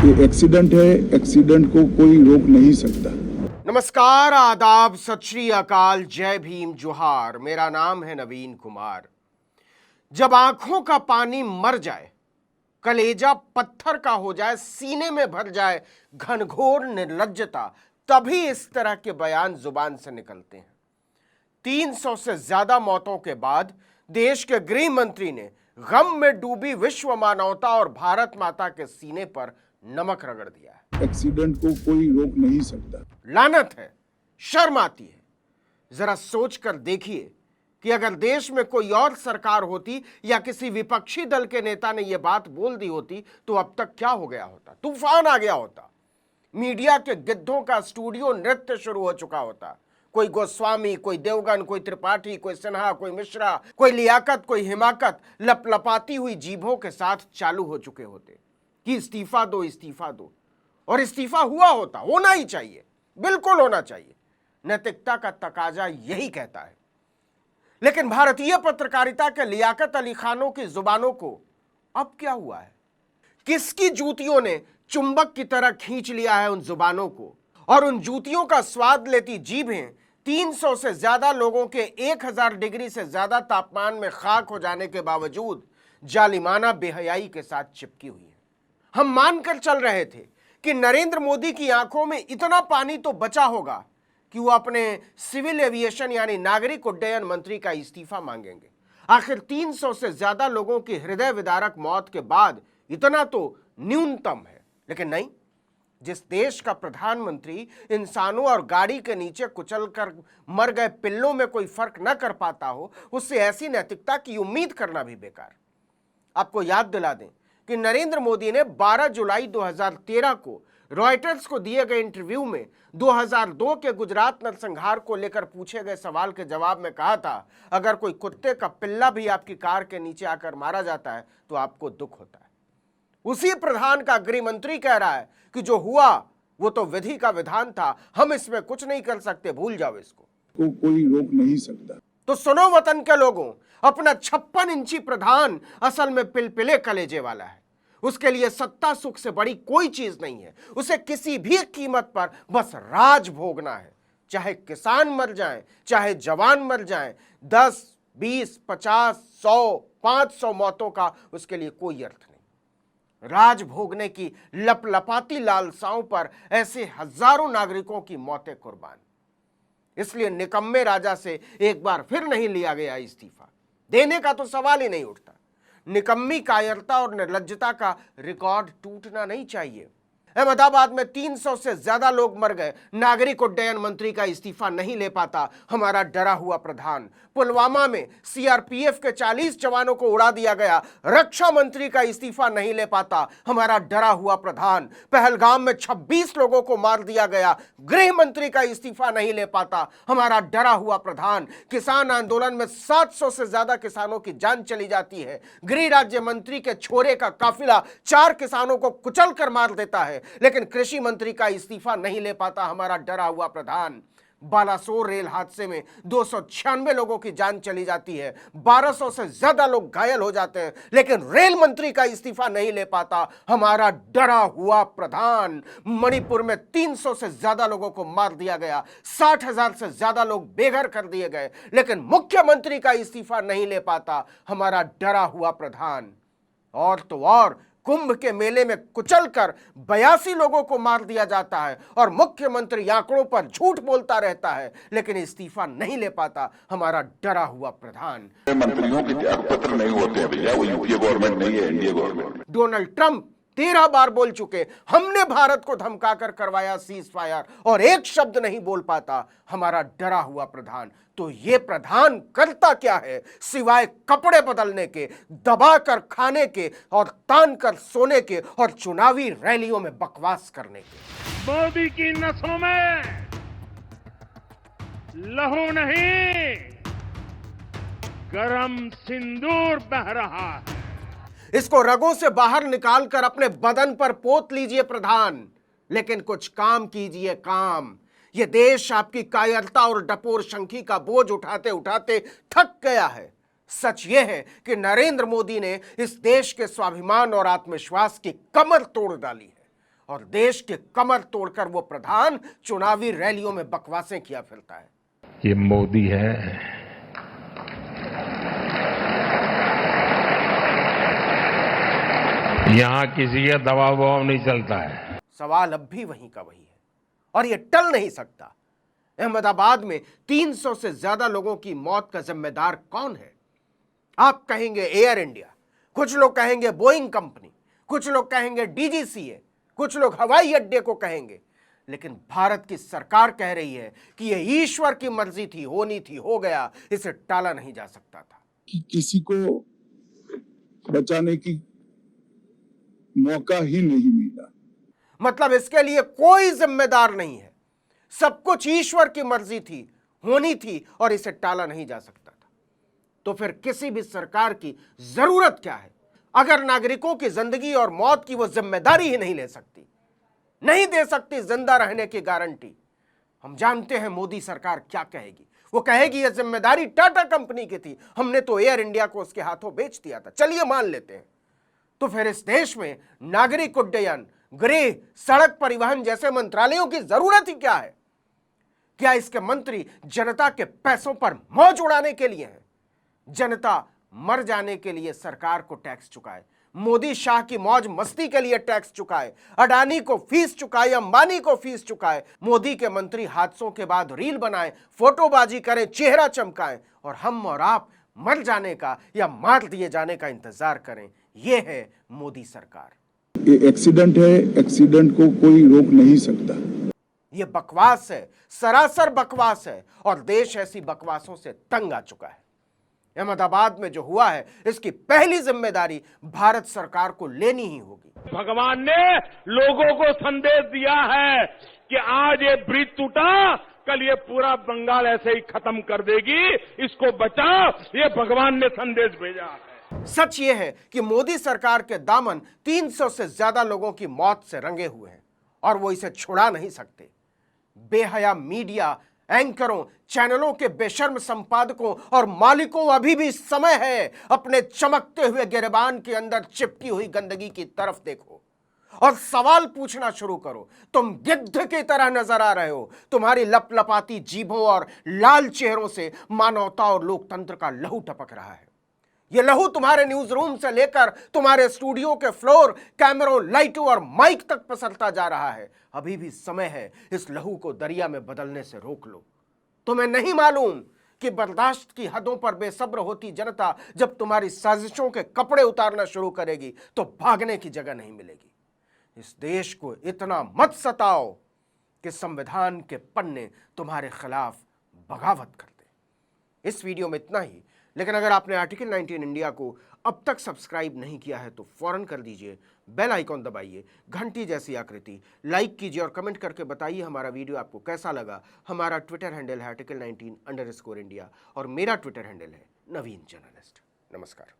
ये एक्सीडेंट है, एक्सीडेंट को कोई रोक नहीं सकता। नमस्कार, आदाब, सत श्री अकाल, जय भीम, जोहार। मेरा नाम है नवीन कुमार। जब आंखों का पानी मर जाए, कलेजा पत्थर का हो जाए, सीने में भर जाए घनघोर निर्लज्जता, तभी इस तरह के बयान जुबान से निकलते हैं। 300 से ज्यादा मौतों के बाद देश के गृह मंत्री ने गम में डूबी विश्व मानवता और भारत माता के सीने पर नमक रगड़ दिया है। एक्सीडेंट को कोई रोक नहीं सकता। लानत है, शर्म आती है। जरा सोच कर देखिए कि अगर देश में कोई और सरकार होती या किसी विपक्षी दल के नेता ने यह बात बोल दी होती तो अब तक क्या हो गया होता। तूफान आ गया होता, मीडिया के गिद्धों का स्टूडियो नृत्य शुरू हो चुका होता। कोई गोस्वामी, कोई देवगन, कोई त्रिपाठी, कोई सिन्हा, कोई मिश्रा, कोई लियाकत, कोई हिमाकत लपलपाती हुई जीभों के साथ चालू हो चुके होते कि इस्तीफा दो, इस्तीफा दो। और इस्तीफा हुआ होता, होना ही चाहिए, बिल्कुल होना चाहिए। नैतिकता का तकाजा यही कहता है। लेकिन भारतीय पत्रकारिता के लियाकत अली खानों की जुबानों को अब क्या हुआ है? किसकी जूतियों ने चुंबक की तरह खींच लिया है उन जुबानों को, और उन जूतियों का स्वाद लेती जीभें 300 से ज्यादा लोगों के 1000 डिग्री से ज्यादा तापमान में खाक हो जाने के बावजूद जालिमाना बेहयाई के साथ चिपकी हुई है। हम मानकर चल रहे थे कि नरेंद्र मोदी की आंखों में इतना पानी तो बचा होगा कि वो अपने सिविल एविएशन यानी नागरिक उड्डयन मंत्री का इस्तीफा मांगेंगे। आखिर 300 से ज्यादा लोगों की हृदय विदारक मौत के बाद इतना तो न्यूनतम है। लेकिन नहीं, जिस देश का प्रधानमंत्री इंसानों और गाड़ी के नीचे कुचलकर मर गए पिल्लों में कोई फर्क न कर पाता हो, उससे ऐसी नैतिकता की उम्मीद करना भी बेकार। आपको याद दिला दें कि नरेंद्र मोदी ने 12 जुलाई 2013 को रॉयटर्स को दिए गए इंटरव्यू में 2002 के गुजरात नरसंहार को लेकर पूछे गए सवाल के जवाब में कहा था, अगर कोई कुत्ते का पिल्ला भी आपकी कार के नीचे आकर मारा जाता है तो आपको दुख होता है। उसी प्रधान का गृह मंत्री कह रहा है कि जो हुआ वो तो विधि का विधान था, हम इसमें कुछ नहीं कर सकते, भूल जाओ इसको। को कोई रोक नहीं सकता। तो सुनो वतन के लोगों, अपना 56 इंची प्रधान असल में पिलपिले कलेजे वाला है। उसके लिए सत्ता सुख से बड़ी कोई चीज नहीं है। उसे किसी भी कीमत पर बस राज भोगना है। चाहे किसान मर जाएं, चाहे जवान मर जाएं, 10, 20, 50, 100, 500 मौतों का उसके लिए कोई अर्थ नहीं। राज भोगने की लपलपाती लालसाओं पर ऐसे हजारों नागरिकों की मौतें कुर्बान। इसलिए निकम्मे राजा से एक बार फिर नहीं लिया गया इस्तीफा। देने का तो सवाल ही नहीं उठता। निकम्मी कायरता और निर्लज्जता का रिकॉर्ड टूटना नहीं चाहिए। अहमदाबाद में 300 से ज्यादा लोग मर गए, नागरिक उड्डयन मंत्री का इस्तीफा नहीं ले पाता हमारा डरा हुआ प्रधान। पुलवामा में सीआरपीएफ के 40 जवानों को उड़ा दिया गया, रक्षा मंत्री का इस्तीफा नहीं ले पाता हमारा डरा हुआ प्रधान। पहलगाम में 26 लोगों को मार दिया गया, गृह मंत्री का इस्तीफा नहीं ले पाता हमारा डरा हुआ प्रधान। किसान आंदोलन में 700 से ज्यादा किसानों की जान चली जाती है, गृह राज्य मंत्री के छोरे का काफिला 4 किसानों को कुचल कर मार देता है, लेकिन कृषि मंत्री का इस्तीफा नहीं ले पाता हमारा डरा हुआ प्रधान। बालासोर रेल हादसे में 296 लोगों की जान चली जाती है, 1200 से ज्यादा लोग घायल हो जाते हैं, लेकिन रेल मंत्री का इस्तीफा नहीं ले पाता हमारा डरा हुआ प्रधान। मणिपुर में 300 से ज्यादा लोगों को मार दिया गया, 60,000 से ज्यादा लोग बेघर कर दिए गए, लेकिन मुख्यमंत्री का इस्तीफा नहीं ले पाता हमारा डरा हुआ प्रधान। और तो और कुंभ के मेले में कुचलकर 82 लोगों को मार दिया जाता है और मुख्यमंत्री आंकड़ों पर झूठ बोलता रहता है, लेकिन इस्तीफा नहीं ले पाता हमारा डरा हुआ प्रधान। मंत्रियों के त्याग पत्र नहीं होते हैं भैया, वो यूपीए गवर्नमेंट नहीं है, एनडीए गवर्नमेंट। डोनाल्ड ट्रंप 13 बार बोल चुके, हमने भारत को धमकाकर करवाया सीज फायर, और एक शब्द नहीं बोल पाता हमारा डरा हुआ प्रधान। तो ये प्रधान करता क्या है सिवाय कपड़े बदलने के, दबाकर खाने के और तान कर सोने के और चुनावी रैलियों में बकवास करने के। मोदी की नसों में लहू नहीं, गरम सिंदूर बह रहा है। इसको रगों से बाहर निकालकर अपने बदन पर पोत लीजिए प्रधान, लेकिन कुछ काम कीजिए काम। ये देश आपकी कायरता और डपोर शंखी का बोझ उठाते उठाते थक गया है। सच यह है कि नरेंद्र मोदी ने इस देश के स्वाभिमान और आत्मविश्वास की कमर तोड़ डाली है, और देश के कमर तोड़कर वो प्रधान चुनावी रैलियों में बकवासें किया फिरता है। ये मोदी है, यहां किसी का दबाव नहीं चलता है। सवाल अब भी वहीं का वही है और ये टल नहीं सकता। अहमदाबाद में 300 से ज्यादा लोगों की मौत का जिम्मेदार कौन है? आप कहेंगे एयर इंडिया, कुछ लोग कहेंगे बोइंग कंपनी, कुछ लोग कहेंगे डीजीसीए, कुछ लोग हवाई अड्डे को कहेंगे, लेकिन भारत की सरकार कह रही है कि यह ईश्वर की मर्जी थी, होनी थी, हो गया, इसे टाला नहीं जा सकता था। कि किसी को बचाने की मौका ही नहीं मिला। मतलब इसके लिए कोई जिम्मेदार नहीं है, सब कुछ ईश्वर की मर्जी थी, होनी थी और इसे टाला नहीं जा सकता था। तो फिर किसी भी सरकार की जरूरत क्या है अगर नागरिकों की जिंदगी और मौत की वो जिम्मेदारी ही नहीं ले सकती, नहीं दे सकती जिंदा रहने की गारंटी? हम जानते हैं मोदी सरकार क्या कहेगी। वो कहेगी यह जिम्मेदारी टाटा कंपनी की थी, हमने तो एयर इंडिया को उसके हाथों बेच दिया था। चलिए मान लेते हैं, तो फिर इस देश में नागरिक उड्डयन, गृह, सड़क परिवहन जैसे मंत्रालयों की जरूरत ही क्या है? क्या इसके मंत्री जनता के पैसों पर मौज उड़ाने के लिए हैं? जनता मर जाने के लिए सरकार को टैक्स चुकाए, मोदी शाह की मौज मस्ती के लिए टैक्स चुकाए, अडानी को फीस चुकाए, अंबानी को फीस चुकाए, मोदी के मंत्री हादसों के बाद रील बनाएं, फोटोबाजी करें, चेहरा चमकाएं और हम और आप मर जाने का या मार दिए जाने का इंतजार करें। यह है मोदी सरकार। ये एक्सीडेंट है, एक्सीडेंट को कोई रोक नहीं सकता। यह बकवास है, सरासर बकवास है और देश ऐसी बकवासों से तंग आ चुका है। अहमदाबाद में जो हुआ है इसकी पहली जिम्मेदारी भारत सरकार को लेनी ही होगी। भगवान ने लोगों को संदेश दिया है कि आज ये ब्रिज टूटा, कल ये पूरा बंगाल ऐसे ही खत्म कर देगी, इसको बचाओ, ये भगवान ने संदेश भेजा है। सच ये है कि मोदी सरकार के दामन 300 से ज्यादा लोगों की मौत से रंगे हुए हैं और वो इसे छुड़ा नहीं सकते। बेहया मीडिया एंकरों, चैनलों के बेशर्म संपादकों और मालिकों, अभी भी समय है अपने चमकते हुए गिरबान के अंदर चिपकी हुई गंदगी की तरफ देखो और सवाल पूछना शुरू करो। तुम गिद्ध की तरह नजर आ रहे हो, तुम्हारी लपलपाती जीभों और लाल चेहरों से मानवता और लोकतंत्र का लहू टपक रहा है। यह लहू तुम्हारे न्यूज रूम से लेकर तुम्हारे स्टूडियो के फ्लोर, कैमरों, लाइटों और माइक तक पसरता जा रहा है। अभी भी समय है इस लहू को दरिया में बदलने से रोक लो। तुम्हें नहीं मालूम कि बर्दाश्त की हदों पर बेसब्र होती जनता जब तुम्हारी साजिशों के कपड़े उतारना शुरू करेगी तो भागने की जगह नहीं मिलेगी। इस देश को इतना मत सताओ कि संविधान के पन्ने तुम्हारे खिलाफ बगावत कर दे। इस वीडियो में इतना ही, लेकिन अगर आपने आर्टिकल 19 इंडिया को अब तक सब्सक्राइब नहीं किया है तो फौरन कर दीजिए, बेल आइकॉन दबाइए, घंटी जैसी आकृति, लाइक कीजिए और कमेंट करके बताइए हमारा वीडियो आपको कैसा लगा। हमारा ट्विटर हैंडल है article19_India और मेरा ट्विटर हैंडल है नवीन जर्नलिस्ट। नमस्कार।